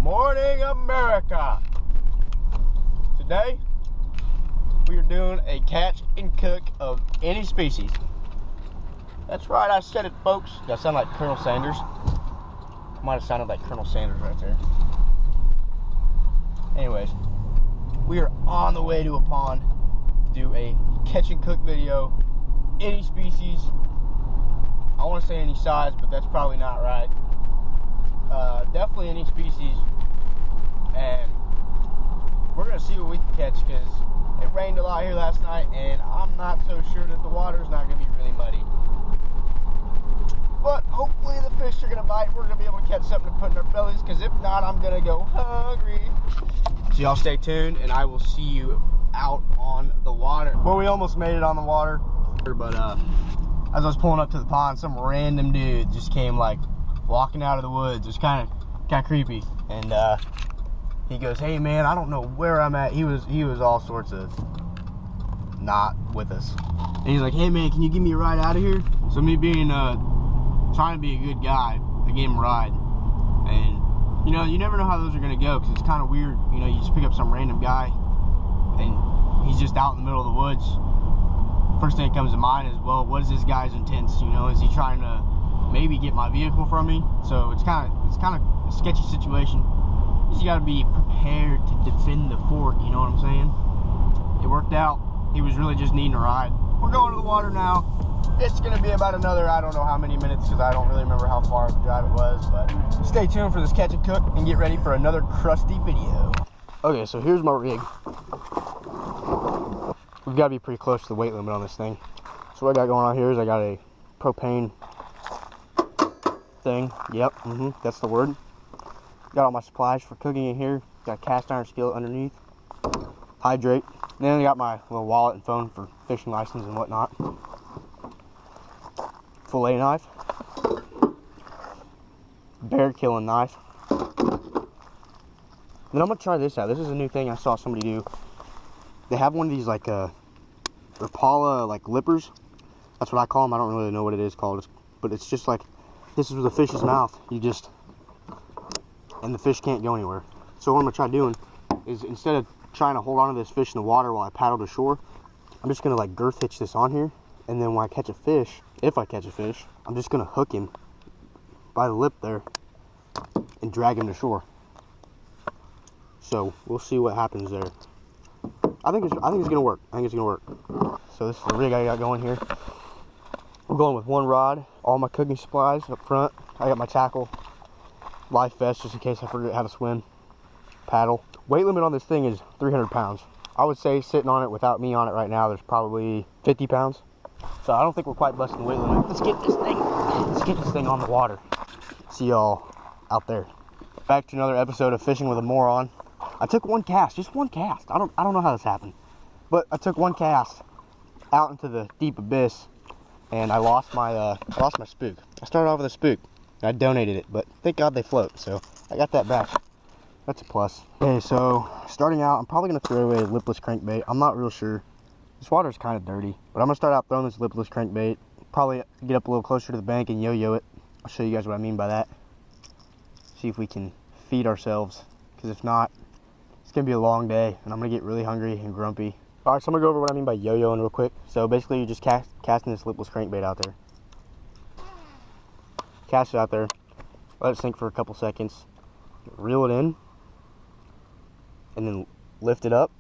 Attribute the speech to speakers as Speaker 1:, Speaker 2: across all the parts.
Speaker 1: Morning, America. Today we are doing a catch and cook of any species. That's right, I said it, folks. That sound like Colonel Sanders. Might have sounded like Colonel Sanders right there. Anyways, we are on the way to a pond to do a catch and cook video. Any species. I want to say any size, but that's probably not right. Definitely any species. And we're going to see what we can catch, because it rained a lot here last night, and I'm not so sure that the water's not going to be really muddy. But hopefully the fish are going to bite. We're going to be able to catch something to put in our bellies, because if not, I'm going to go hungry. So y'all stay tuned, and I will see you out on the water. Well, we almost made it on the water, but as I was pulling up to the pond, some random dude just came like walking out of the woods. It was kind of creepy, and he goes, "Hey man, I don't know where I'm at." He was all sorts of not with us, and he's like, "Hey man, can you give me a ride out of here?" So me being trying to be a good guy, I gave him a ride. And you know, you never know how those are gonna go, because it's kind of weird. You know, you just pick up some random guy and he's just out in the middle of the woods. First thing that comes to mind is, well, what is this guy's intents? You know, is he trying to maybe get my vehicle from me? So it's kind of a sketchy situation. You got to be prepared to defend the fort. You know what I'm saying? It worked out. He was really just needing a ride. We're going to the water now. It's going to be about another, I don't know how many minutes, because I don't really remember how far of a drive it was. But stay tuned for this catch and cook, and get ready for another crusty video. Okay, so here's my rig. We've got to be pretty close to the weight limit on this thing. So what I got going on here is I got a propane thing. Yep, that's the word. Got all my supplies for cooking in here. Got a cast iron skillet underneath. Hydrate. And then I got my little wallet and phone for fishing license and whatnot. Fillet knife. Bear killing knife. Then I'm gonna try this out. This is a new thing I saw somebody do. They have one of these like Rapala like lippers. That's what I call them. I don't really know what it is called, but it's just like, this is the fish's mouth. And the fish can't go anywhere. So what I'm gonna try doing is, instead of trying to hold on to this fish in the water while I paddle to shore, I'm just gonna like girth hitch this on here, and then when I catch a fish, if I catch a fish, I'm just gonna hook him by the lip there and drag him to shore. So we'll see what happens there. I think it's gonna work. So this is the rig I got going here. We're going with one rod, all my cooking supplies up front. I got my tackle, life vest just in case I forget how to swim, paddle. Weight limit on this thing is 300 pounds. I would say sitting on it without me on it right now, there's probably 50 pounds. So I don't think we're quite busting the weight limit. Let's get this thing on the water. See y'all out there. Back to another episode of Fishing with a Moron. I took one cast, just one cast. I don't know how this happened, but I took one cast out into the deep abyss, and I lost my spook. I started off with a spook. I donated it, but thank God they float, so I got that back. That's a plus. Okay, so starting out, I'm probably gonna throw away a lipless crankbait. I'm not real sure. This water is kind of dirty, but I'm gonna start out throwing this lipless crankbait. Probably get up a little closer to the bank and yo-yo it. I'll show you guys what I mean by that. See if we can feed ourselves, because if not, it's gonna be a long day, and I'm gonna get really hungry and grumpy. All right, so I'm gonna go over what I mean by yo-yoing real quick. So basically, you're just casting this lipless crankbait out there. Cast it out there, let it sink for a couple seconds, reel it in, and then lift it up,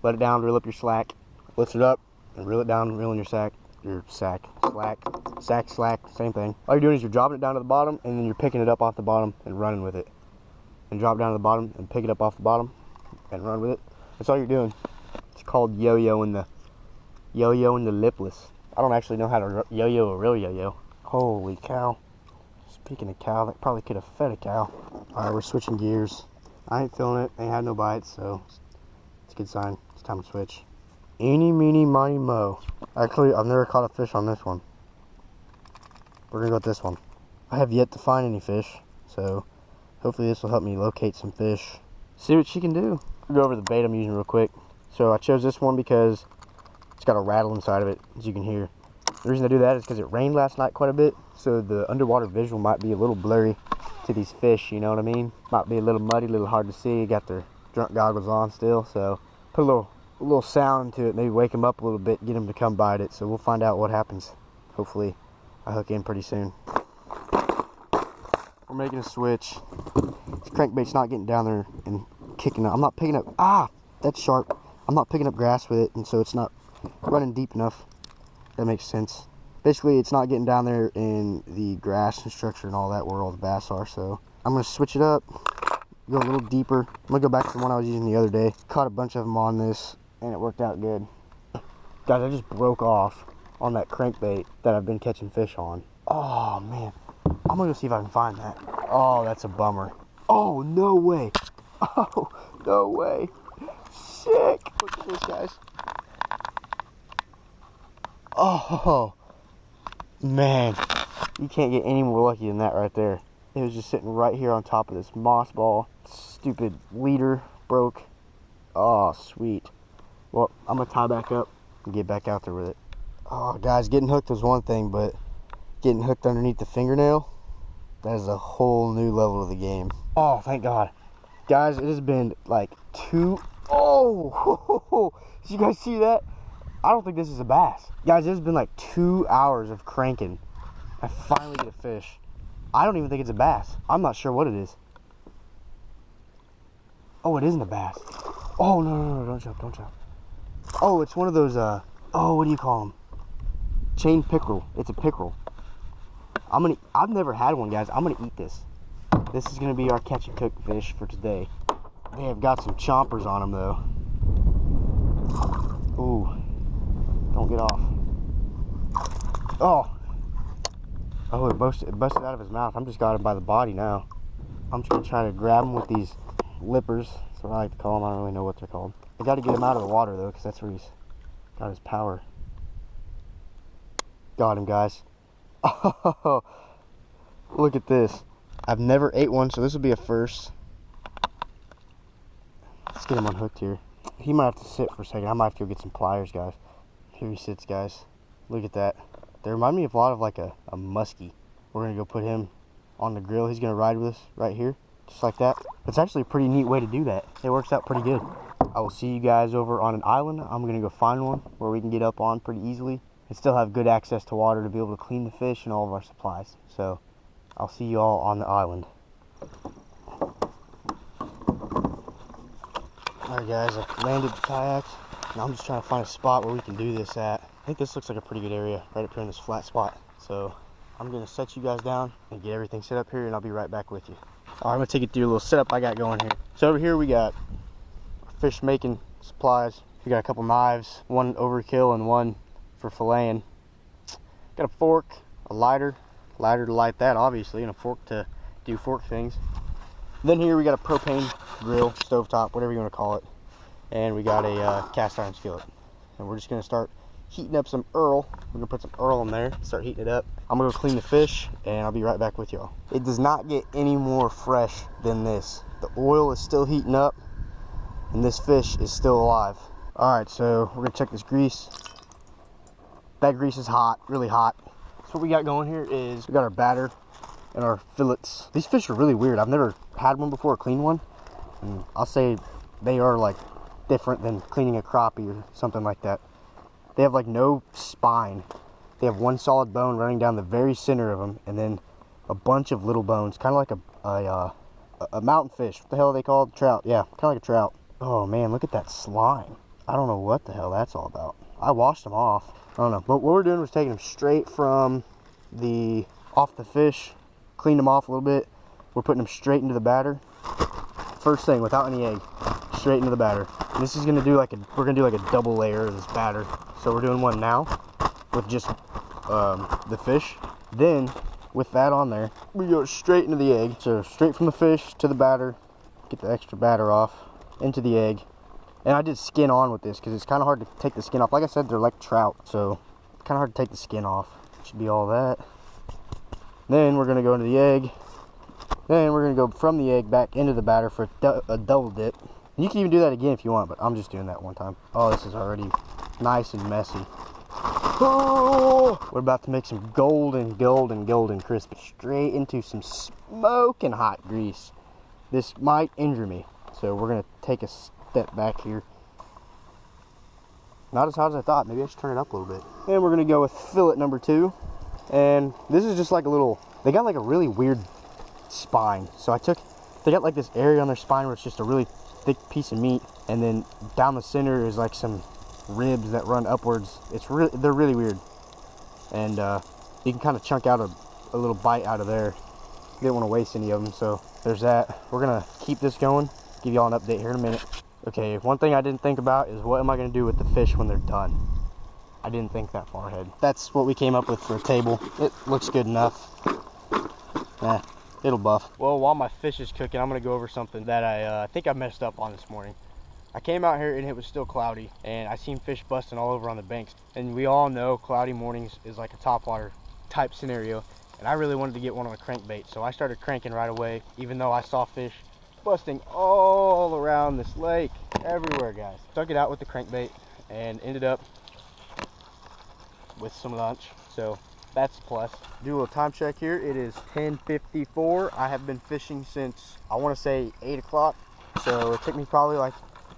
Speaker 1: let it down, reel up your slack, lift it up, and reel it down, reel in your slack, same thing. All you're doing is you're dropping it down to the bottom, and then you're picking it up off the bottom and running with it. And drop down to the bottom and pick it up off the bottom and run with it. That's all you're doing. It's called yo-yoing the lipless. I don't actually know how to yo-yo a real yo-yo. Holy cow. Speaking of cow, that probably could have fed a cow. Alright, we're switching gears. I ain't feeling it. Ain't had no bites, so it's a good sign. It's time to switch. Eeny, meeny, miny, mo. Actually, I've never caught a fish on this one. We're gonna go with this one. I have yet to find any fish, so hopefully this will help me locate some fish. See what she can do. I'll go over the bait I'm using real quick. So I chose this one because it's got a rattle inside of it, as you can hear. The reason I do that is because it rained last night quite a bit, so the underwater visual might be a little blurry. to these fish, you know what I mean? Might be a little muddy, a little hard to see. Got their drunk goggles on still, so put a little sound to it, maybe wake them up a little bit, get them to come bite it. So we'll find out what happens. Hopefully I hook in pretty soon. We're making a switch. This crankbait's not getting down there and kicking up. I'm not picking up, that's sharp. I'm not picking up grass with it, and so it's not running deep enough. That makes sense. Basically, it's not getting down there in the grass and structure and all that where all the bass are, so I'm going to switch it up, go a little deeper. I'm going to go back to the one I was using the other day. Caught a bunch of them on this, and it worked out good. Guys, I just broke off on that crankbait that I've been catching fish on. Oh, man. I'm going to go see if I can find that. Oh, that's a bummer. Oh, no way. Oh, no way. Sick. Look at this, guys. Oh, man, you can't get any more lucky than that right there. It was just sitting right here on top of this moss ball. Stupid leader broke. Oh, sweet. Well, I'm going to tie back up and get back out there with it. Oh, guys, getting hooked was one thing, but getting hooked underneath the fingernail, that is a whole new level of the game. Oh, thank God. Guys, it has been like oh, did you guys see that? I don't think this is a bass. Guys, it's been like 2 hours of cranking. I finally get a fish. I don't even think it's a bass. I'm not sure what it is. Oh, it isn't a bass. Oh, no, don't jump, don't jump. Oh, it's one of those, oh, what do you call them? Chain pickerel. It's a pickerel. I've never had one, guys. I'm gonna eat this. This is gonna be our catch and cook fish for today. They have got some chompers on them, though. Ooh. Don't get off. Oh, it busted out of his mouth. I'm just got him by the body now. I'm just gonna try to grab him with these lippers. That's what I like to call them. I don't really know what they're called. I got to get him out of the water though, because that's where he's got his power. Got him, guys. Oh, look at this. I've never ate one, so this will be a first. Let's get him unhooked here. He might have to sit for a second. I might have to go get some pliers, guys. Here he sits, guys. Look at that. They remind me of a lot of like a muskie. We're gonna go put him on the grill. He's gonna ride with us right here, just like that. It's actually a pretty neat way to do that. It works out pretty good. I will see you guys over on an island. I'm gonna go find one where we can get up on pretty easily and still have good access to water to be able to clean the fish and all of our supplies. So I'll see you all on the island. Alright guys, I've landed the kayak. Now I'm just trying to find a spot where we can do this at. I think this looks like a pretty good area right up here in this flat spot. So I'm going to set you guys down and get everything set up here, and I'll be right back with you. Alright, I'm going to take you through a little setup I got going here. So over here we got fish making supplies. We got a couple knives, one overkill and one for filleting. Got a fork, a lighter to light that obviously, and a fork to do fork things. Then here we got a propane grill, stovetop, whatever you want to call it. And we got a cast iron skillet. And we're just going to start heating up some Earl. We're going to put some Earl in there, start heating it up. I'm going to go clean the fish, and I'll be right back with y'all. It does not get any more fresh than this. The oil is still heating up, and this fish is still alive. Alright, so we're going to check this grease. That grease is hot, really hot. So what we got going here is we got our batter and our fillets. These fish are really weird. I've never had one before, cleaned one. And I'll say they are like different than cleaning a crappie or something like that. They have like no spine. They have one solid bone running down the very center of them, and then a bunch of little bones, kind of like a mountain fish. What the hell are they called? Trout. Yeah, kind of like a trout. Oh man, look at that slime. I don't know what the hell that's all about. I washed them off. I don't know. But what we're doing was taking them straight from off the fish, cleaned them off a little bit. We're putting them straight into the batter. First thing, without any egg, straight into the batter. And this is gonna do we're gonna do like a double layer of this batter. So we're doing one now with just the fish. Then with that on there, we go straight into the egg. So straight from the fish to the batter, get the extra batter off, into the egg. And I did skin on with this because it's kind of hard to take the skin off. Like I said, they're like trout, so it's kind of hard to take the skin off. Should be all that. Then we're gonna go into the egg. Then we're gonna go from the egg back into the batter for a double dip. And you can even do that again if you want, but I'm just doing that one time. Oh, this is already nice and messy. Oh, we're about to make some golden crispy. Straight into some smoking hot grease. This might injure me, so we're gonna take a step back here. Not as hot as I thought. Maybe I should turn it up a little bit. And we're gonna go with fillet number 2. And this is just like a little, they got like a really weird spine. So they got like this area on their spine where it's just a really thick piece of meat. And then down the center is like some ribs that run upwards. They're really weird. And you can kind of chunk out a little bite out of there. Didn't want to waste any of them, so there's that. We're gonna keep this going, give y'all an update here in a minute. Okay, one thing I didn't think about is what am I gonna do with the fish when they're done? I didn't think that far ahead. That's what we came up with for a table. It looks good enough. It'll buff. Well, while my fish is cooking, I'm gonna go over something that I think I messed up on this morning. I came out here and it was still cloudy, and I seen fish busting all over on the banks. And we all know cloudy mornings is like a topwater type scenario. And I really wanted to get one on a crankbait, so I started cranking right away, even though I saw fish busting all around this lake, everywhere, guys. Stuck it out with the crankbait and ended up with some lunch, so that's a plus. Do a little time check here. It is 10:54. I have been fishing since, I want to say 8 o'clock, so it took me probably like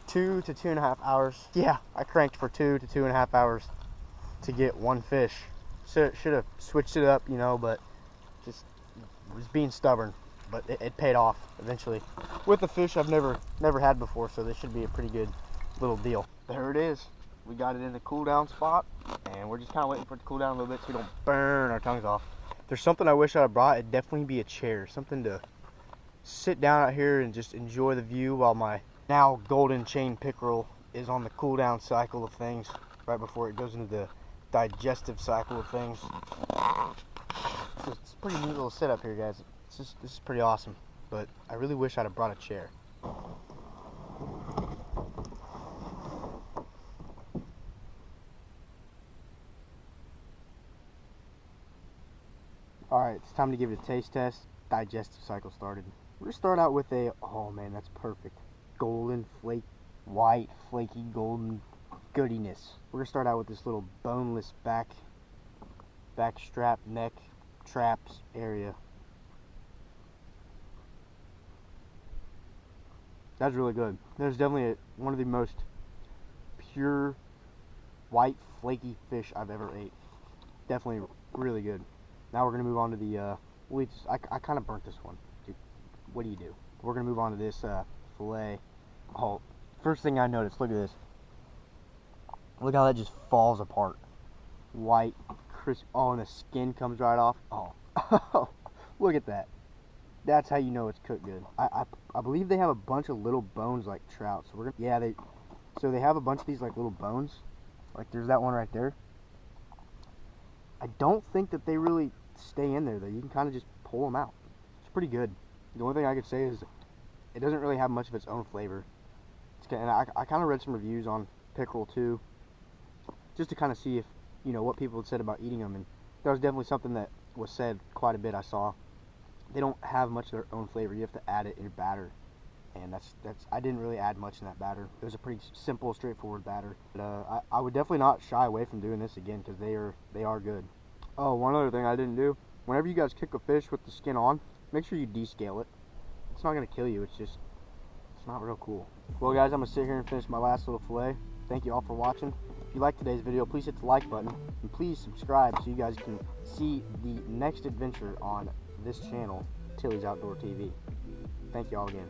Speaker 1: 2 to 2.5 hours. Yeah, I cranked for 2 to 2.5 hours to get one fish. Should have switched it up, you know, but just was being stubborn. But it paid off eventually with a fish I've never had before, so this should be a pretty good little deal. There it is. We got it in the cool down spot, and we're just kind of waiting for it to cool down a little bit so we don't burn our tongues off. If there's something I wish I had brought, it'd definitely be a chair, something to sit down out here and just enjoy the view while my now golden chain pickerel is on the cool down cycle of things right before it goes into the digestive cycle of things. It's a pretty neat little setup here, guys. This is pretty awesome, but I really wish I'd have brought a chair. Alright, it's time to give it a taste test. Digestive cycle started. We're gonna start out with oh man, that's perfect. Golden white, flaky, golden goodiness. We're gonna start out with this little boneless back strap, neck, traps area. That's really good. There's definitely one of the most pure white flaky fish I've ever ate. Definitely really good. Now we're gonna move on to the I kind of burnt this one. Dude, what do you do? We're gonna move on to this fillet. Oh, first thing I noticed, look at this. Look how that just falls apart. White, crisp. Oh, and the skin comes right off. Oh, look at that. That's how you know it's cooked good. I believe they have a bunch of little bones like trout. So we're gonna, so they have a bunch of these like little bones. Like there's that one right there. I don't think that they really stay in there though. You can kind of just pull them out. It's pretty good. The only thing I could say is it doesn't really have much of its own flavor. And I kind of read some reviews on pickerel too, just to kind of see if, you know, what people had said about eating them. And there was definitely something that was said quite a bit. I saw they don't have much of their own flavor. You have to add it in your batter, and that's I didn't really add much in that batter. It was a pretty simple, straightforward batter. But I would definitely not shy away from doing this again because they are good. Oh, one other thing I didn't do. Whenever you guys cook a fish with the skin on, make sure you descale it. It's not gonna kill you. It's not real cool. Well, guys, I'm gonna sit here and finish my last little fillet. Thank you all for watching. If you like today's video, please hit the like button and please subscribe so you guys can see the next adventure on this channel, Tilly's Outdoor TV. Thank you all again.